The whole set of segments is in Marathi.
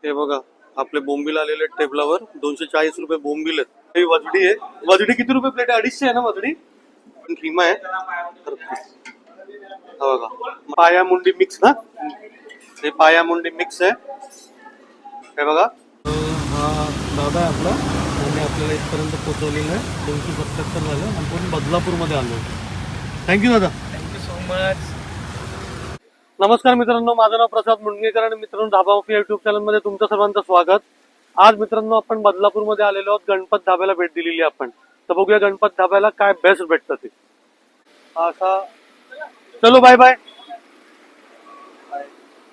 हे बघा आपले बोंबील आलेले आहेत टेबलावर 240 रुपये बोंबील आहेत. ही वजडी आहे. वजडी किती रुपये प्लेट आहे? 250 आहे ना वजडी? पण खिमा आहे. हा बघा पाया मुंडी मिक्स ना, हे पाया मुंडी मिक्स आहे. हे बघा हा दादा आहे आपला, त्याने आपल्याला इथपर्यंत पोहोचवलेलं आहे. 277 झालं. आपण बदलापूरमध्ये आलो. थँक्यू दादा. Thank you so much. नमस्कार मित्रांनो, माझं नाव प्रसाद मुंडगेकर आणि मित्रांनो ढाबा माफिया युट्यूब चॅनलमध्ये तुमचं सर्वांचं स्वागत. आज मित्रांनो आपण बदलापूरमध्ये आलेलो आहोत. गणपत ढाब्याला भेट दिलेली आपण. तर बघूया गणपत ढाब्याला काय बेस्ट भेटतं ते. असा चलो बाय बाय.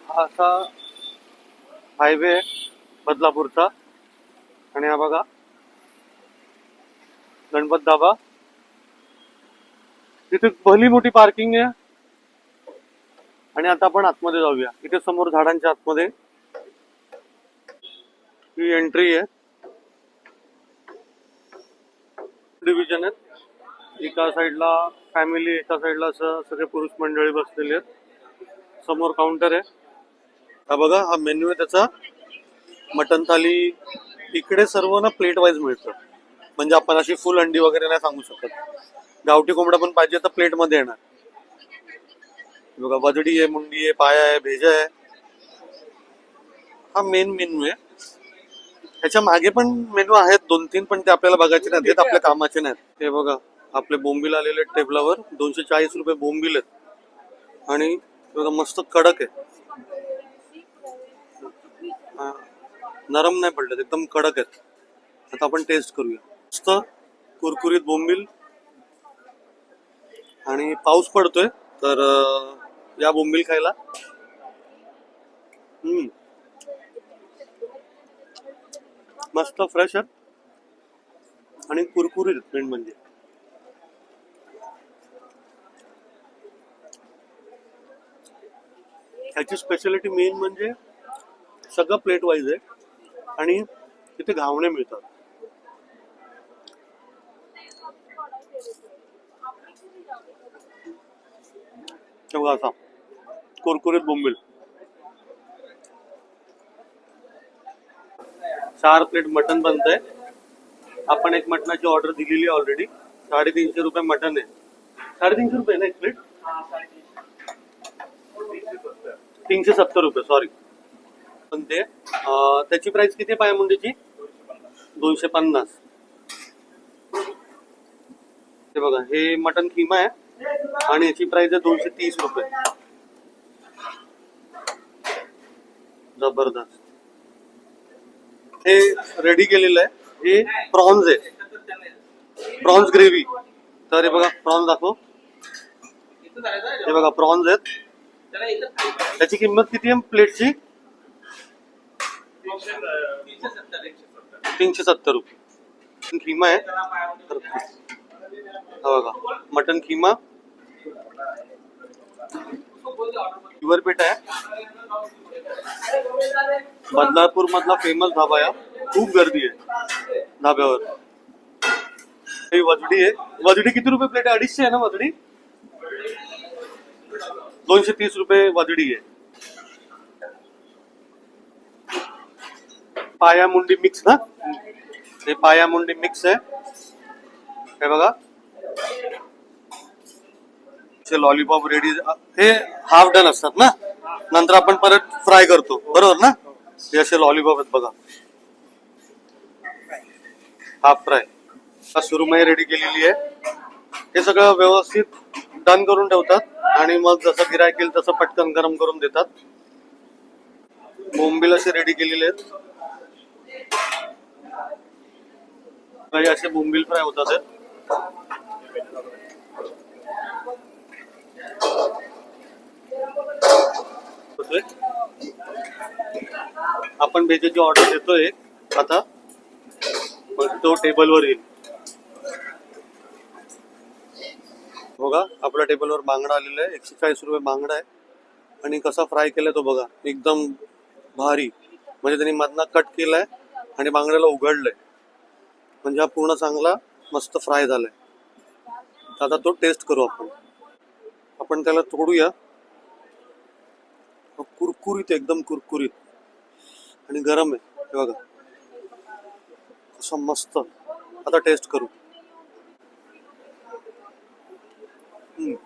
असा हायवे आहे बदलापूरचा आणि हा बघा गणपत ढाबा. तिथे भली मोठी पार्किंग आहे आणि आता आपण आतमध्ये जाऊया. इथे समोर झाडांच्या आतमध्ये ही एंट्री आहे. डिव्हिजन आहेत. एका साईडला फॅमिली, एका साईडला असं सगळे पुरुष मंडळी बसलेले आहेत. समोर काउंटर आहे. हा बघा हा मेन्यू आहे त्याचा. मटन थाली इकडे सर्व ना प्लेट वाईज मिळतं. म्हणजे आपण अशी फुल अंडी वगैरे नाही सांगू शकत. गावठी कोंबडा पण पाहिजे तर प्लेट मध्ये येणार. बघा वजडी आहे, मुंडी आहे, पाया आहे, भेजा आहे. हा मेन मेन्यू आहे. ह्याच्या मागे पण मेनू आहेत 2-3, पण ते आपल्याला बघायचे नाहीत, ते आपल्या कामाचे नाहीत. हे बघा आपले बोंबील आलेले आहेत टेबलावर. 240 रुपये बोंबील आहेत आणि बघा मस्त कडक आहे. नरम नाही पडलेत, एकदम कडक आहेत. आता आपण टेस्ट करूया. मस्त कुरकुरीत बोंबील. आणि पाऊस पडतोय तर या बोंबील खायला. मस्त फ्रेश आहेत आणि कुरकुरीत मेन म्हणजे. ह्याची स्पेशालिटी मेन म्हणजे सगळं प्लेट वाईज आहे आणि तिथे घावणे मिळतात. बघा असा कुरकुरीत बोंबील. 4 प्लेट मटन बनतंय. आपण एक मटणाची ऑर्डर दिलेली आहे ऑलरेडी. 350 रुपये मटन आहे. 350 रुपये ना एक प्लेट? 370 रुपये सॉरी. पण ते त्याची प्राइस किती आहे पायामुंडीची? 250. हे बघा हे मटन खिमा आहे आणि याची प्राइस आहे 230 रुपये. जबरदस्त. हे रेडी केलेलं आहे. हे प्रॉन्स आहे, प्रॉन्स ग्रेव्ही. तर हे बघा प्रॉन्स दाखव. हे बघा प्रॉन्स आहेत. त्याची किंमत किती आहे प्लेटची? 370 रुपये. खिमा आहे. हा बघा मटन खिमा. प्युअर पीठ आहे. बदलापूर मधला फेमस धाबा आहे. खूप गर्दी आहे धाब्यावर. ही वजडी आहे. वजडी किती रुपये प्लेट आहे? 250 आहे ना वजडी? 230 रुपये वजडी आहे. पाया मुंडी मिक्स ना, हे पाया मुंडी मिक्स आहे. हे बघा लॉलीपॉप रेडी. हे हाफ डन असतात ना, नंतर आपण परत फ्राय करतो बरोबर ना. हे असे लॉलीपॉप आहेत बघा, हाफ फ्राय. सुरुमई रेडी केलेली आहे. हे सगळं व्यवस्थित डन करून ठेवतात आणि मग जसं गिरायक येईल तसं पटकन गरम करून देतात. बोंबील असे रेडी केलेले आहेत. काही असे बोंबील फ्राय होतात. आपण भेजेची ऑर्डर देतोय आता, मग तो टेबलवर येईल. बघा आपल्या टेबलवर बांगडा आलेला आहे. 140 रुपये बांगडा आहे आणि कसा फ्राय केलाय तो बघा, एकदम भारी. म्हणजे त्यांनी मधना कट केलाय आणि बांगड्याला उघडलंय. म्हणजे हा पूर्ण चांगला मस्त फ्राय झालाय. आता तो टेस्ट करू आपण. आपण त्याला तोडूया. कुरकुरीत, एकदम कुरकुरीत. आणि गरम आहे हे बघा, असं मस्त. आता टेस्ट करू. हम्म.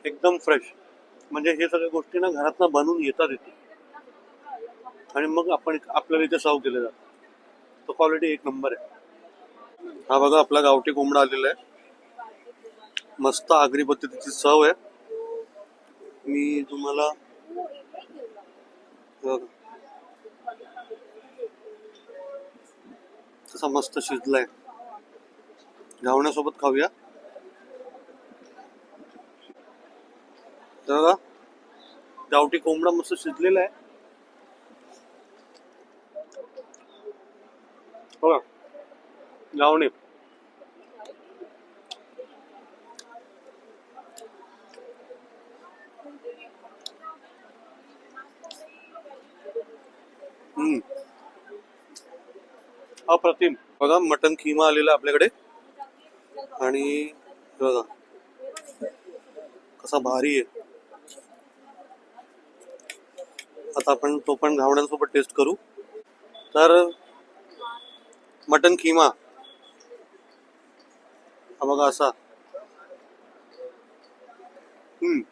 एकदम फ्रेश. म्हणजे हे सगळ्या गोष्टी ना घरात बनवून येतात इथे, आणि मग आपण आपल्याला इथे सर्व केले जातात. तो क्वालिटी एक नंबर आहे. हा बघा आपला गावठी कोंबडा आलेला आहे. मस्त आगरी पद्धतीची चव आहे. मी तुम्हाला बघा, कसा मस्त शिजलाय. घावण्यासोबत खाऊया. तर बघा, गावठी कोंबडा मस्त शिजलेला आहे बघा. गावणे हम्म, अप्रतिम. बघा मटन खिमा आलेला आपल्याकडे, आणि बघा कसा भारी आहे. आता आपण तो पण घावण्यांसोबत टेस्ट करू. तर मटन खिमा हा बघा असा. हम्म.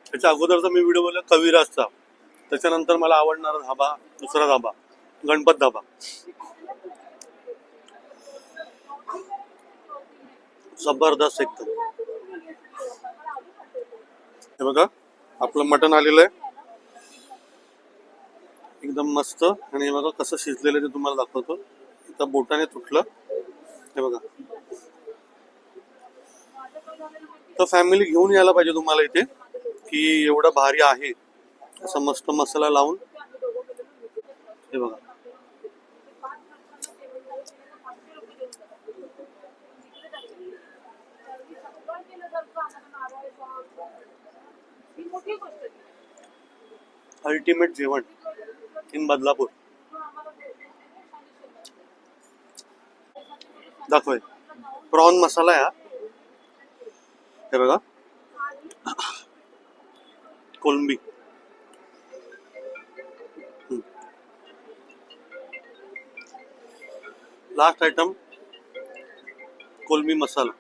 त्याच्या अगोदरचा मी व्हिडिओ बोलला कविराजचा, त्याच्यानंतर मला आवडणारा धाबा, दुसरा धाबा गणपत धाबा. जबरदस्त एकदम. हे बघा आपलं मटन आलेलं आहे एकदम मस्त. आणि हे बघा कसं शिजलेलं ते तुम्हाला दाखवतो. इथं बोटाने तुटलं हे बघा. तर फॅमिली घेऊन यायला पाहिजे तुम्हाला इथे, की एवढं भारी आहे. असं मस्त मसाला लावून हे बघा. अल्टिमेट जेवण इन बदलापूर. दाखवय. प्रॉन मसाला आहे हा. हे बघा कोलंबी. लास्ट आयटम कोलंबी मसाला.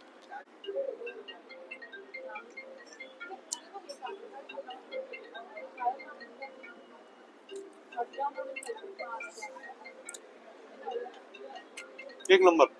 एक नंबर.